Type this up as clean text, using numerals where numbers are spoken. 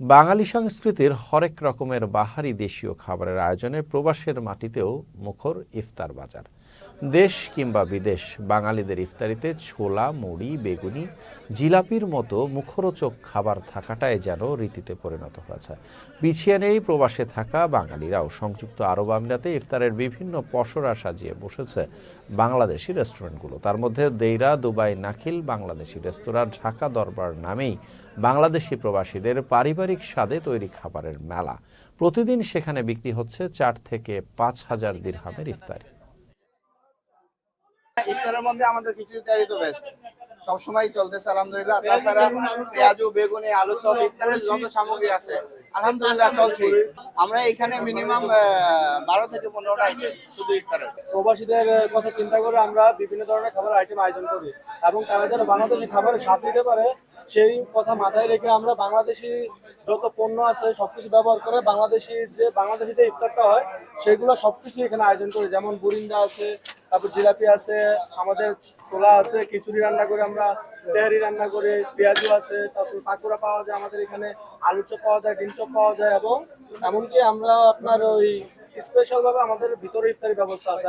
বাঙালি সংস্কৃতির হরেক রকমের বাহারি দেশীয় খাবারের আয়োজনে প্রবাসের মাটিতেও মুখর ইফতার বাজার। দেশ কিংবা বিদেশ বাঙালিদের ইফতারিতে ছোলা, মুড়ি, বেগুনি, জিলাপির মতো মুখরোচক খাবার থাকাটাই যেন রীতিতে পরিণত হয়েছে। পিছিয়ে নেই প্রবাসে থাকা বাঙালিরাও। সংযুক্ত আরব আমিরাতে ইফতারের বিভিন্ন পসরা সাজিয়ে বসেছে বাংলাদেশি রেস্টুরেন্টগুলো। তার মধ্যে দেইরা, দুবাই, নাখিল বাংলাদেশি রেস্তোরাঁ, ঢাকা দরবার নামেই বাংলাদেশি প্রবাসীদের পারিবারিক স্বাদে তৈরি খাবারের মেলা। প্রতিদিন সেখানে বিক্রি হচ্ছে 4 থেকে 5,000 দিরহামের ইফতারি। ইফতারের মধ্যে আমাদের খিচুড়ি তৈরি তো বেস্ট, সবসময় চলতেছে আলহামদুলিল্লাহ। তাছাড়া পেঁয়াজু, বেগুনি, আলু সব ইফতারের যত সামগ্রী আছে আলহামদুলিল্লাহ চলছে। আমরা এখানে মিনিমাম 12 থেকে 15টা আইটেম শুধু ইফতারের। প্রবাসীদের কথা চিন্তা করে আমরা বিভিন্ন ধরনের খাবার আইটেম আয়োজন করি এবং তারা যেন বাংলাদেশি খাবারের স্বাদ নিতে পারে সেই কথা মাথায় রেখে আমরা বাংলাদেশি যত পণ্য আছে সবকিছু ব্যবহার করে বাংলাদেশি যে ইফতারটা হয় সেগুলো সবকিছু এখানে আয়োজন করি। যেমন বুরিন্দা আছে, তারপর জিলাপি আছে, আমাদের ছোলা আছে, খিচুড়ি রান্না করে আমরা, তেহারি রান্না করে, পেঁয়াজু আছে, তারপর পাকোড়া পাওয়া যায় আমাদের এখানে, আলুর চপ পাওয়া যায়, ডিম চপ পাওয়া যায় এবং এমনকি আমরা আপনার ওই স্পেশাল ভাবে আমাদের ভিতরে ইফতারি ব্যবস্থা আছে।